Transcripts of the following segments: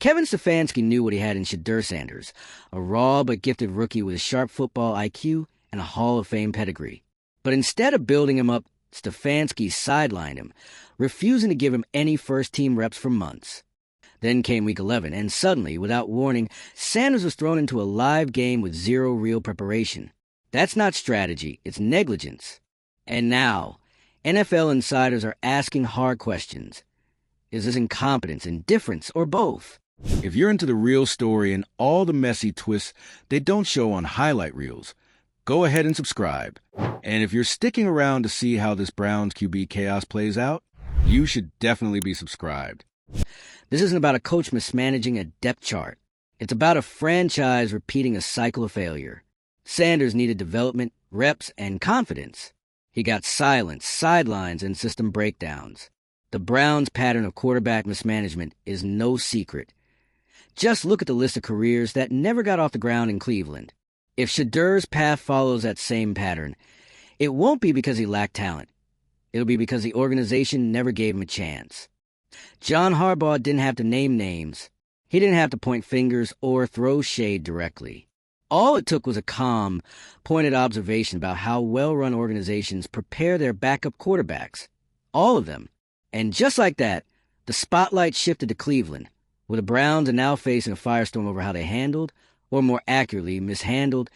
Kevin Stefanski knew what he had in Shedeur Sanders, a raw but gifted rookie with a sharp football IQ and a Hall of Fame pedigree. But instead of building him up, Stefanski sidelined him, refusing to give him any first-team reps for months. Then came Week 11, and suddenly, without warning, Sanders was thrown into a live game with zero real preparation. That's not strategy, it's negligence. And now, NFL insiders are asking hard questions. Is this incompetence, indifference, or both? If you're into the real story and all the messy twists they don't show on highlight reels, go ahead and subscribe. And if you're sticking around to see how this Browns QB chaos plays out, you should definitely be subscribed. This isn't about a coach mismanaging a depth chart. It's about a franchise repeating a cycle of failure. Sanders needed development, reps, and confidence. He got silence, sidelines, and system breakdowns. The Browns' pattern of quarterback mismanagement is no secret. Just look at the list of careers that never got off the ground in Cleveland. If Shedeur's path follows that same pattern, it won't be because he lacked talent. It'll be because the organization never gave him a chance. John Harbaugh didn't have to name names. He didn't have to point fingers or throw shade directly. All it took was a calm, pointed observation about how well-run organizations prepare their backup quarterbacks. All of them. And just like that, the spotlight shifted to Cleveland, where the Browns are now facing a firestorm over how they handled, or more accurately, mishandled,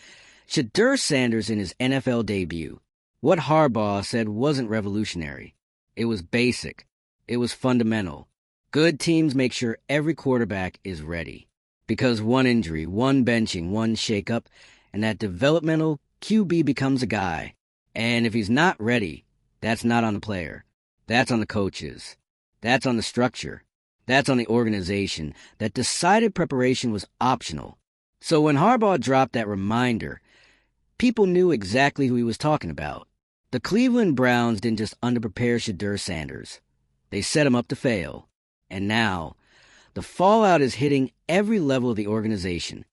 Shedeur Sanders in his NFL debut. What Harbaugh said wasn't revolutionary. It was basic. It was fundamental. Good teams make sure every quarterback is ready. Because one injury, one benching, one shakeup, and that developmental QB becomes a guy. And if he's not ready, that's not on the player. That's on the coaches. That's on the structure. That's on the organization that decided preparation was optional. So when Harbaugh dropped that reminder, people knew exactly who he was talking about. The Cleveland Browns didn't just underprepare Shedeur Sanders. They set him up to fail. And now, the fallout is hitting every level of the organization.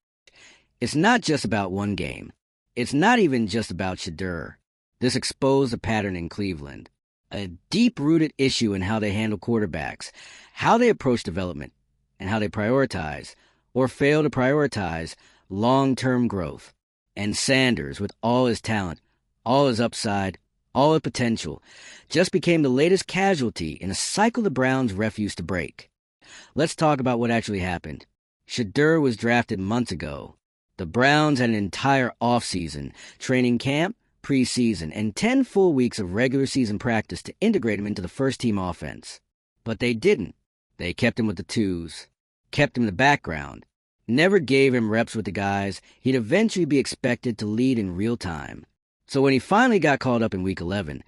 It's not just about one game. It's not even just about Shedeur. This exposed a pattern in Cleveland. A deep-rooted issue in how they handle quarterbacks, how they approach development, and how they prioritize, or fail to prioritize, long-term growth. And Sanders, with all his talent, all his upside, all his potential, just became the latest casualty in a cycle the Browns refused to break. Let's talk about what actually happened. Shedeur was drafted months ago. The Browns had an entire offseason, training camp, preseason, and 10 full weeks of regular season practice to integrate him into the first-team offense. But they didn't. They kept him with the twos, kept him in the background, never gave him reps with the guys he'd eventually be expected to lead in real time. So when he finally got called up in Week 11,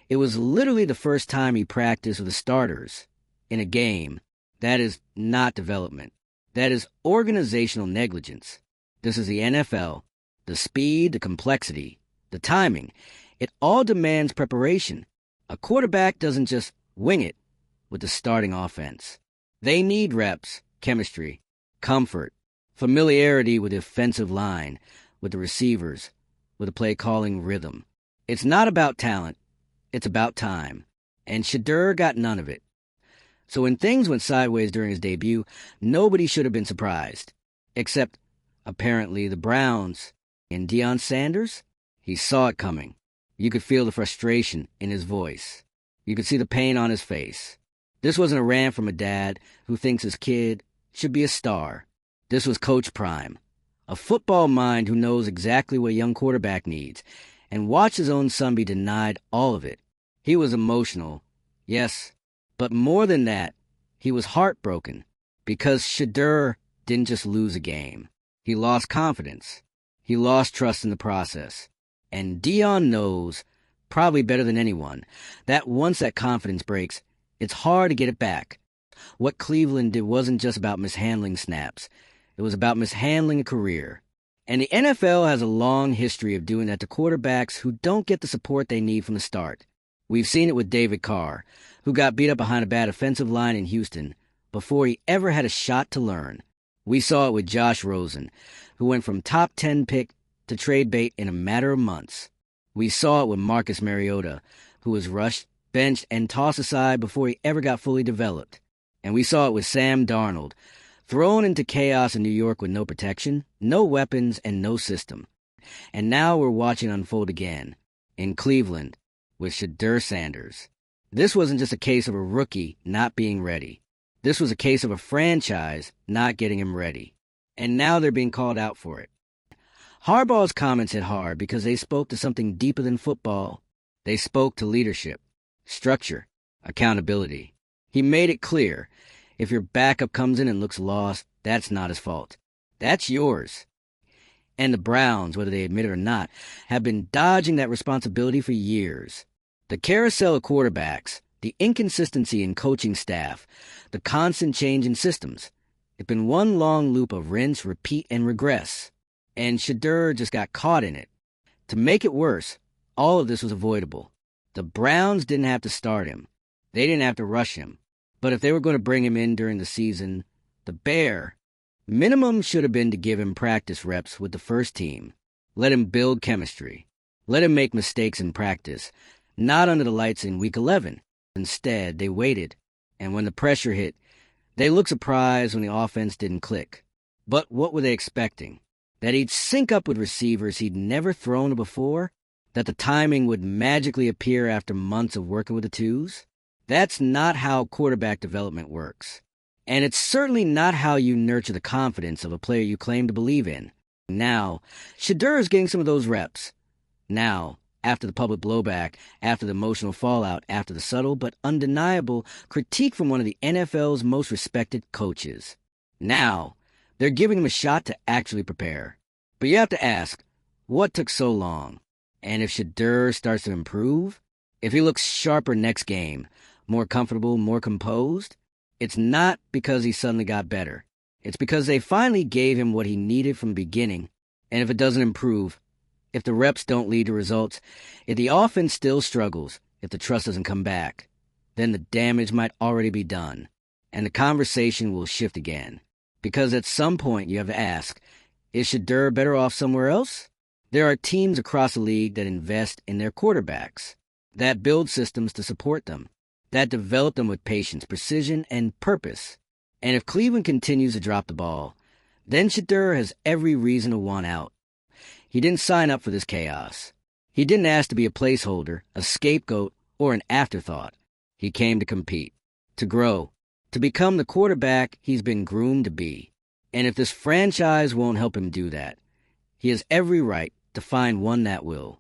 it was literally the first time he practiced with the starters in a game. That is not development. That is organizational negligence. This is the NFL. The speed, the complexity, the timing. It all demands preparation. A quarterback doesn't just wing it with the starting offense. They need reps, chemistry, comfort, familiarity with the offensive line, with the receivers, with the play-calling rhythm. It's not about talent. It's about time. And Shedeur got none of it. So when things went sideways during his debut, nobody should have been surprised. Except, apparently, the Browns. And Dion Sanders? He saw it coming. You could feel the frustration in his voice. You could see the pain on his face. This wasn't a rant from a dad who thinks his kid should be a star. This was Coach Prime, a football mind who knows exactly what a young quarterback needs, and watched his own son be denied all of it. He was emotional, yes, but more than that, he was heartbroken, because Shedeur didn't just lose a game. He lost confidence. He lost trust in the process. And Dion knows, probably better than anyone, that once that confidence breaks, it's hard to get it back. What Cleveland did wasn't just about mishandling snaps. It was about mishandling a career. And the NFL has a long history of doing that to quarterbacks who don't get the support they need from the start. We've seen it with David Carr, who got beat up behind a bad offensive line in Houston before he ever had a shot to learn. We saw it with Josh Rosen, who went from top 10 pick to trade bait in a matter of months. We saw it with Marcus Mariota, who was rushed, benched, and tossed aside before he ever got fully developed. And we saw it with Sam Darnold, Thrown into chaos in New York with no protection, no weapons, and no system. And now we're watching unfold again, in Cleveland, with Shedeur Sanders. This wasn't just a case of a rookie not being ready. This was a case of a franchise not getting him ready. And now they're being called out for it. Harbaugh's comments hit hard because they spoke to something deeper than football. They spoke to leadership, structure, accountability. He made it clear, if your backup comes in and looks lost, that's not his fault. That's yours. And the Browns, whether they admit it or not, have been dodging that responsibility for years. The carousel of quarterbacks, the inconsistency in coaching staff, the constant change in systems. It's been one long loop of rinse, repeat, and regress. And Shadur just got caught in it. To make it worse, all of this was avoidable. The Browns didn't have to start him. They didn't have to rush him. But if they were going to bring him in during the season, the Bear, minimum should have been to give him practice reps with the first team. Let him build chemistry. Let him make mistakes in practice, not under the lights in Week 11. Instead, they waited. And when the pressure hit, they looked surprised when the offense didn't click. But what were they expecting? That he'd sync up with receivers he'd never thrown to before? That the timing would magically appear after months of working with the twos? That's not how quarterback development works. And it's certainly not how you nurture the confidence of a player you claim to believe in. Now, Shedeur is getting some of those reps. Now, after the public blowback, after the emotional fallout, after the subtle but undeniable critique from one of the NFL's most respected coaches. Now, they're giving him a shot to actually prepare. But you have to ask, what took so long? And if Shedeur starts to improve, if he looks sharper next game, more comfortable, more composed, it's not because he suddenly got better. It's because they finally gave him what he needed from the beginning. And if it doesn't improve, if the reps don't lead to results, if the offense still struggles, if the trust doesn't come back, then the damage might already be done. And the conversation will shift again. Because at some point you have to ask, is Shadur better off somewhere else? There are teams across the league that invest in their quarterbacks, that build systems to support them, that develop them with patience, precision, and purpose. And if Cleveland continues to drop the ball, then Shadur has every reason to want out. He didn't sign up for this chaos. He didn't ask to be a placeholder, a scapegoat, or an afterthought. He came to compete, to grow, to become the quarterback he's been groomed to be. And if this franchise won't help him do that, he has every right to find one that will.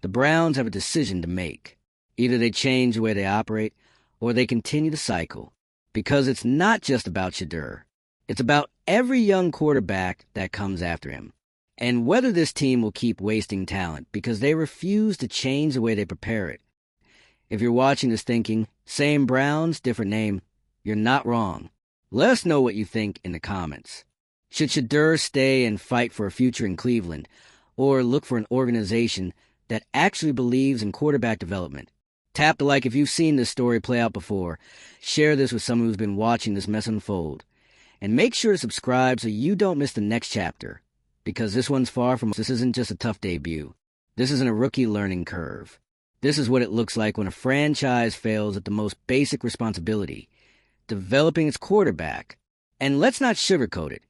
The Browns have a decision to make. Either they change the way they operate, or they continue the cycle. Because it's not just about Shadur. It's about every young quarterback that comes after him. And whether this team will keep wasting talent because they refuse to change the way they prepare it. If you're watching this thinking, same Browns, different name, you're not wrong. Let us know what you think in the comments. Should Shadur stay and fight for a future in Cleveland, or look for an organization that actually believes in quarterback development? Tap the like if you've seen this story play out before. Share this with someone who's been watching this mess unfold. And make sure to subscribe so you don't miss the next chapter. Because this one's far from... This isn't just a tough debut. This isn't a rookie learning curve. This is what it looks like when a franchise fails at the most basic responsibility, developing its quarterback. And let's not sugarcoat it.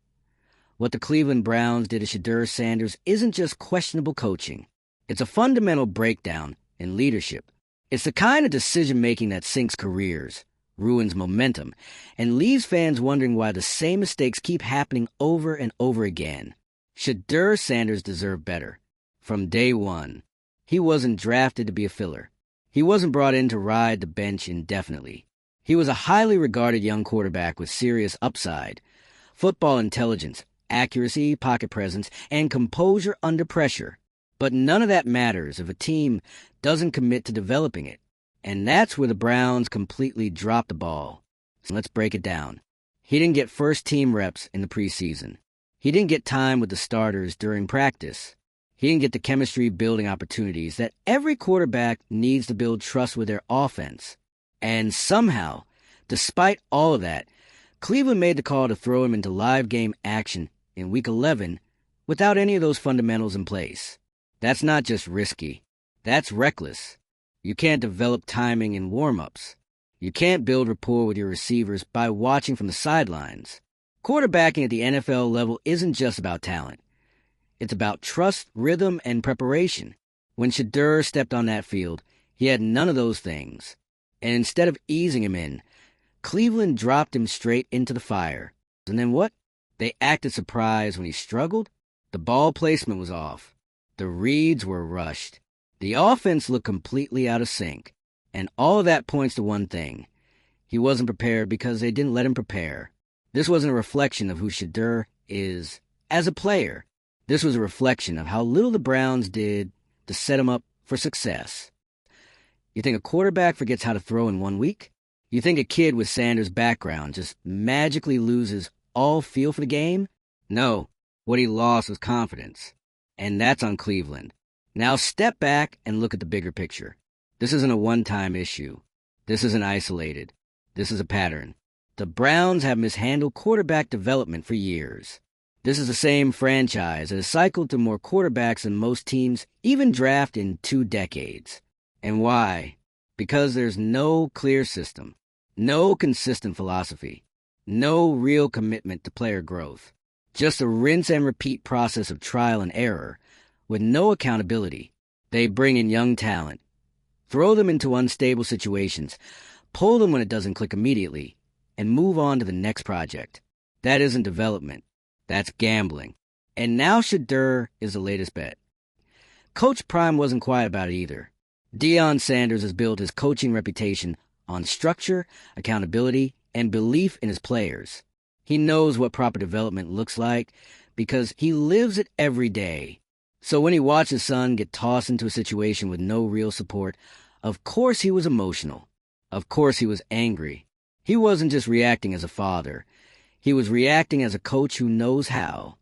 What the Cleveland Browns did to Shedeur Sanders isn't just questionable coaching. It's a fundamental breakdown in leadership. It's the kind of decision-making that sinks careers, ruins momentum, and leaves fans wondering why the same mistakes keep happening over and over again. Shedeur Sanders deserved better. From day one, he wasn't drafted to be a filler. He wasn't brought in to ride the bench indefinitely. He was a highly regarded young quarterback with serious upside, football intelligence, accuracy, pocket presence, and composure under pressure. But none of that matters if a team doesn't commit to developing it. And that's where the Browns completely dropped the ball. So let's break it down. He didn't get first-team reps in the preseason. He didn't get time with the starters during practice. He didn't get the chemistry-building opportunities that every quarterback needs to build trust with their offense. And somehow, despite all of that, Cleveland made the call to throw him into live game action in Week 11 without any of those fundamentals in place. That's not just risky. That's reckless. You can't develop timing in warm-ups. You can't build rapport with your receivers by watching from the sidelines. Quarterbacking at the NFL level isn't just about talent. It's about trust, rhythm, and preparation. When Shedeur stepped on that field, he had none of those things. And instead of easing him in, Cleveland dropped him straight into the fire. And then what? They acted surprised when he struggled. The ball placement was off. The reads were rushed. The offense looked completely out of sync. And all of that points to one thing. He wasn't prepared because they didn't let him prepare. This wasn't a reflection of who Shedeur is as a player. This was a reflection of how little the Browns did to set him up for success. You think a quarterback forgets how to throw in 1 week? You think a kid with Sanders' background just magically loses all feel for the game? No, what he lost was confidence. And that's on Cleveland. Now step back and look at the bigger picture. This isn't a one-time issue. This isn't isolated. This is a pattern. The Browns have mishandled quarterback development for years. This is the same franchise that has cycled through more quarterbacks than most teams even draft in 2 decades. And why? Because there's no clear system, no consistent philosophy, no real commitment to player growth. Just a rinse and repeat process of trial and error with no accountability. They bring in young talent, throw them into unstable situations, pull them when it doesn't click immediately, and move on to the next project. That isn't development. That's gambling. And now Shedeur is the latest bet. Coach Prime wasn't quiet about it either. Dion Sanders has built his coaching reputation on structure, accountability, and belief in his players. He knows what proper development looks like because he lives it every day. So when he watched his son get tossed into a situation with no real support, of course he was emotional. Of course he was angry. He wasn't just reacting as a father. He was reacting as a coach who knows how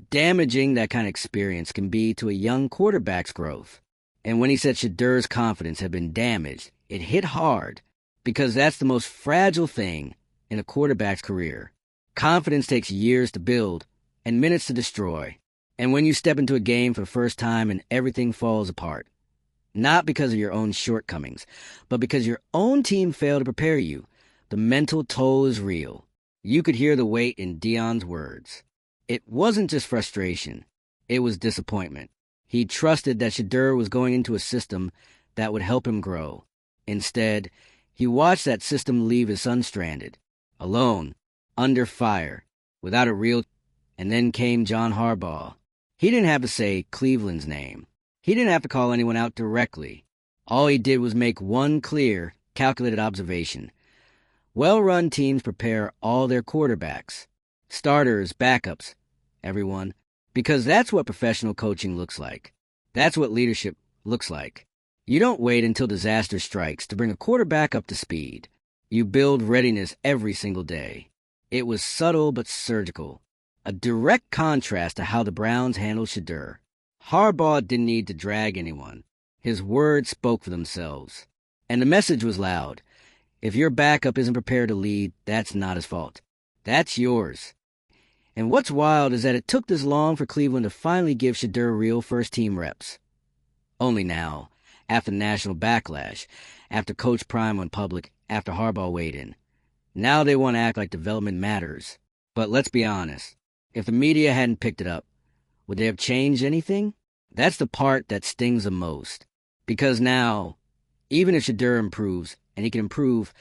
damaging that kind of experience can be to a young quarterback's growth. And when he said Shedeur's confidence had been damaged, it hit hard because that's the most fragile thing in a quarterback's career. Confidence takes years to build and minutes to destroy. And when you step into a game for the first time and everything falls apart, not because of your own shortcomings, but because your own team failed to prepare you, the mental toll is real. You could hear the weight in Dion's words. It wasn't just frustration. It was disappointment. He trusted that Shedeur was going into a system that would help him grow. Instead, he watched that system leave his son stranded, alone, under fire, without a real... And then came John Harbaugh. He didn't have to say Cleveland's name. He didn't have to call anyone out directly. All he did was make one clear, calculated observation. Well-run teams prepare all their quarterbacks, starters, backups, everyone, because that's what professional coaching looks like. That's what leadership looks like. You don't wait until disaster strikes to bring a quarterback up to speed. You build readiness every single day. It was subtle but surgical, a direct contrast to how the Browns handled Shedeur. Harbaugh didn't need to drag anyone. His words spoke for themselves. And the message was loud. If your backup isn't prepared to lead, that's not his fault. That's yours. And what's wild is that it took this long for Cleveland to finally give Shedeur real first-team reps. Only now, after national backlash, after Coach Prime went public, after Harbaugh weighed in. Now they want to act like development matters. But let's be honest. If the media hadn't picked it up, would they have changed anything? That's the part that stings the most. Because now, even if Shedeur improves, and he can improve,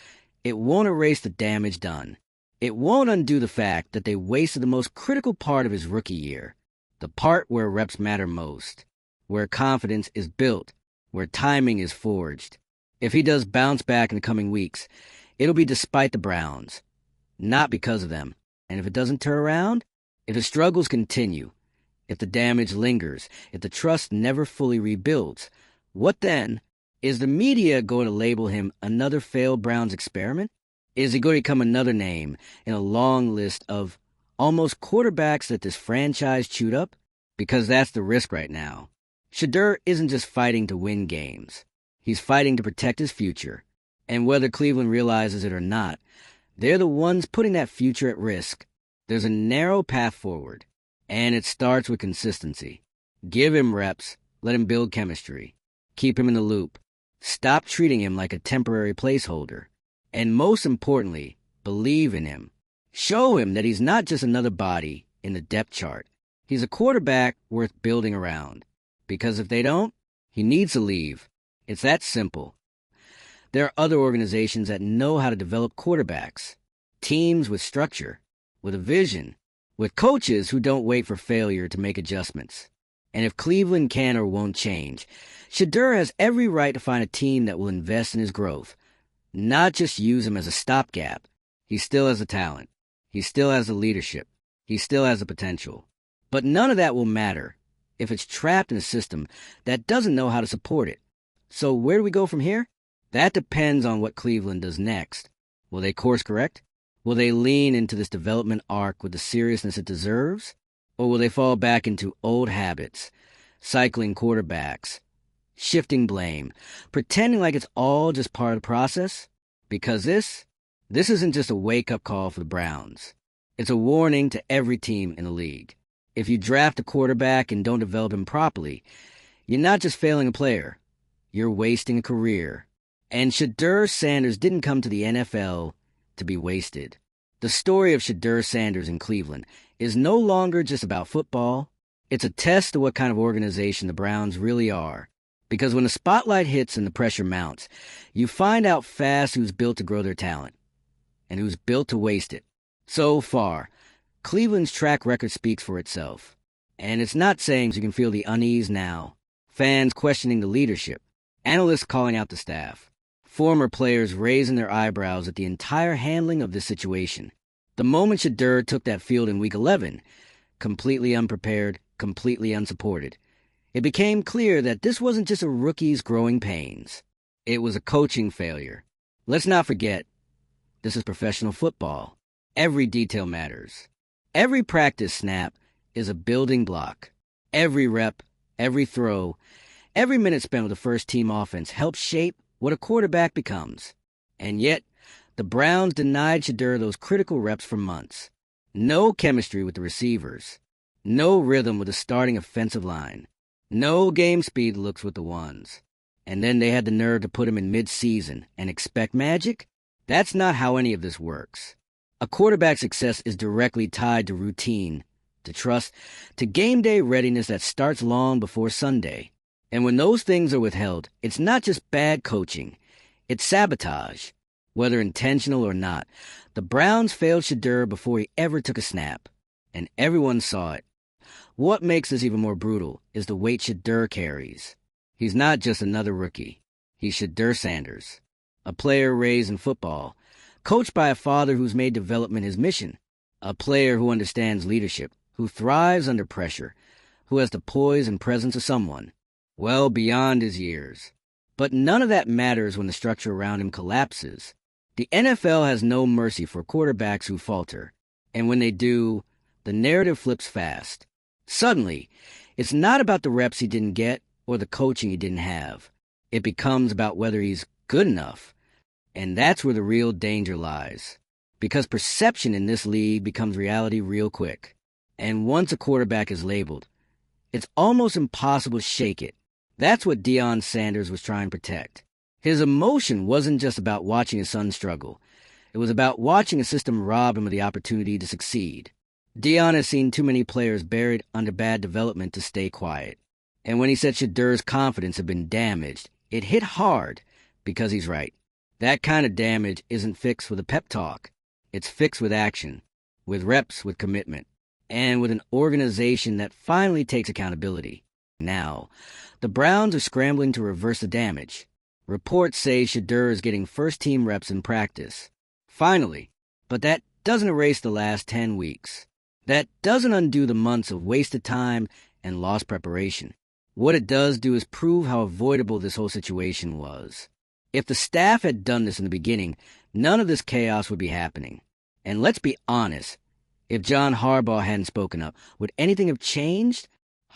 it won't erase the damage done. It won't undo the fact that they wasted the most critical part of his rookie year, the part where reps matter most, where confidence is built, where timing is forged. If he does bounce back in the coming weeks, it'll be despite the Browns, not because of them. And if it doesn't turn around, if the struggles continue, if the damage lingers, if the trust never fully rebuilds, what then? Is the media going to label him another failed Browns experiment? Is he going to become another name in a long list of almost quarterbacks that this franchise chewed up? Because that's the risk right now. Shedeur isn't just fighting to win games. He's fighting to protect his future. And whether Cleveland realizes it or not, they're the ones putting that future at risk. There's a narrow path forward, and it starts with consistency. Give him reps, let him build chemistry, keep him in the loop. Stop treating him like a temporary placeholder. And most importantly, believe in him. Show him that he's not just another body in the depth chart. He's a quarterback worth building around. Because if they don't, he needs to leave. It's that simple. There are other organizations that know how to develop quarterbacks. Teams with structure, with a vision, with coaches who don't wait for failure to make adjustments. And if Cleveland can or won't change, Shedeur has every right to find a team that will invest in his growth, not just use him as a stopgap. He still has the talent. He still has the leadership. He still has the potential. But none of that will matter if it's trapped in a system that doesn't know how to support it. So where do we go from here? That depends on what Cleveland does next. Will they course correct? Will they lean into this development arc with the seriousness it deserves? Or will they fall back into old habits, cycling quarterbacks, shifting blame, pretending like it's all just part of the process? Because this isn't just a wake-up call for the Browns. It's a warning to every team in the league. If you draft a quarterback and don't develop him properly, you're not just failing a player. You're wasting a career. And Dion Sanders didn't come to the NFL to be wasted. The story of Dion Sanders in Cleveland is no longer just about football. It's a test of what kind of organization the Browns really are. Because when the spotlight hits and the pressure mounts, you find out fast who's built to grow their talent and who's built to waste it. So far, Cleveland's track record speaks for itself. And it's not saying you can feel the unease now. Fans questioning the leadership, analysts calling out the staff, former players raising their eyebrows at the entire handling of this situation. The moment Shadur took that field in Week 11, completely unprepared, completely unsupported, it became clear that this wasn't just a rookie's growing pains. It was a coaching failure. Let's not forget, this is professional football. Every detail matters. Every practice snap is a building block. Every rep, every throw, every minute spent with the first-team offense helps shape what a quarterback becomes. And yet, the Browns denied Shadur those critical reps for months. No chemistry with the receivers. No rhythm with the starting offensive line. No game speed looks with the ones. And then they had the nerve to put him in mid-season and expect magic? That's not how any of this works. A quarterback's success is directly tied to routine, to trust, to game day readiness that starts long before Sunday. And when those things are withheld, it's not just bad coaching, it's sabotage. Whether intentional or not, the Browns failed Shadur before he ever took a snap. And everyone saw it. What makes this even more brutal is the weight Shadur carries. He's not just another rookie. He's Dion Sanders, a player raised in football, coached by a father who's made development his mission, a player who understands leadership, who thrives under pressure, who has the poise and presence of someone well beyond his years. But none of that matters when the structure around him collapses. The NFL has no mercy for quarterbacks who falter, and when they do, the narrative flips fast. Suddenly, it's not about the reps he didn't get or the coaching he didn't have. It becomes about whether he's good enough. And that's where the real danger lies. Because perception in this league becomes reality real quick. And once a quarterback is labeled, it's almost impossible to shake it. That's what Dion Sanders was trying to protect. His emotion wasn't just about watching his son struggle. It was about watching a system rob him of the opportunity to succeed. Dion has seen too many players buried under bad development to stay quiet. And when he said Shedur's confidence had been damaged, it hit hard because he's right. That kind of damage isn't fixed with a pep talk. It's fixed with action, with reps, with commitment, and with an organization that finally takes accountability. Now, the Browns are scrambling to reverse the damage. Reports say Shadur is getting first-team reps in practice. Finally, but that doesn't erase the last 10 weeks. That doesn't undo the months of wasted time and lost preparation. What it does do is prove how avoidable this whole situation was. If the staff had done this in the beginning, none of this chaos would be happening. And let's be honest, if John Harbaugh hadn't spoken up, would anything have changed?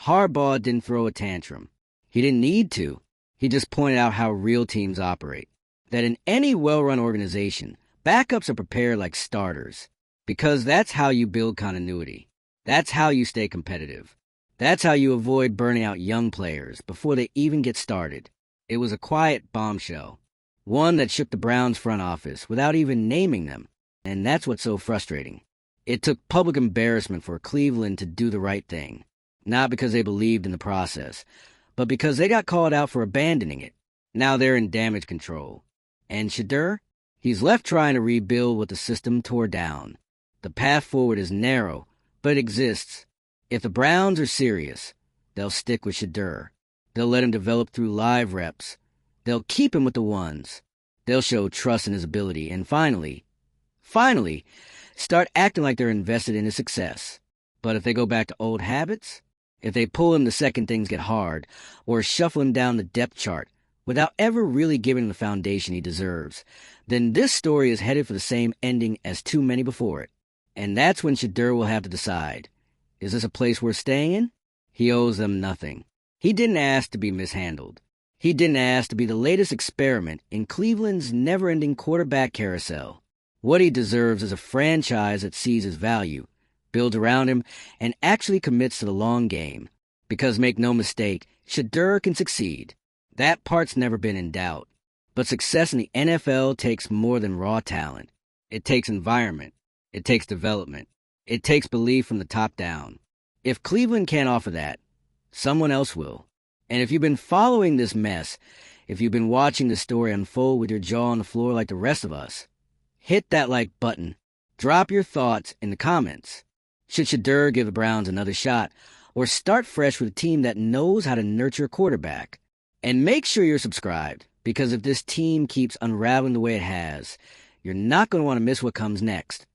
Harbaugh didn't throw a tantrum. He didn't need to. He just pointed out how real teams operate. That in any well-run organization, backups are prepared like starters. Because that's how you build continuity. That's how you stay competitive. That's how you avoid burning out young players before they even get started. It was a quiet bombshell. One that shook the Browns front office without even naming them. And that's what's so frustrating. It took public embarrassment for Cleveland to do the right thing. Not because they believed in the process, but because they got called out for abandoning it. Now they're in damage control. And Shedeur? He's left trying to rebuild what the system tore down. The path forward is narrow, but it exists. If the Browns are serious, they'll stick with Shedeur. They'll let him develop through live reps. They'll keep him with the ones. They'll show trust in his ability. And finally, start acting like they're invested in his success. But if they go back to old habits, if they pull him the second things get hard, or shuffle him down the depth chart without ever really giving him the foundation he deserves, then this story is headed for the same ending as too many before it. And that's when Shedeur will have to decide, is this a place worth staying in? He owes them nothing. He didn't ask to be mishandled. He didn't ask to be the latest experiment in Cleveland's never-ending quarterback carousel. What he deserves is a franchise that sees his value, builds around him, and actually commits to the long game. Because make no mistake, Shedeur can succeed. That part's never been in doubt. But success in the NFL takes more than raw talent. It takes environment. It takes development. It takes belief from the top down. If Cleveland can't offer that, someone else will. And if you've been following this mess, if you've been watching the story unfold with your jaw on the floor like the rest of us, hit that like button. Drop your thoughts in the comments. Should Shedeur give the Browns another shot, or start fresh with a team that knows how to nurture a quarterback? And make sure you're subscribed, because if this team keeps unraveling the way it has, you're not going to want to miss what comes next.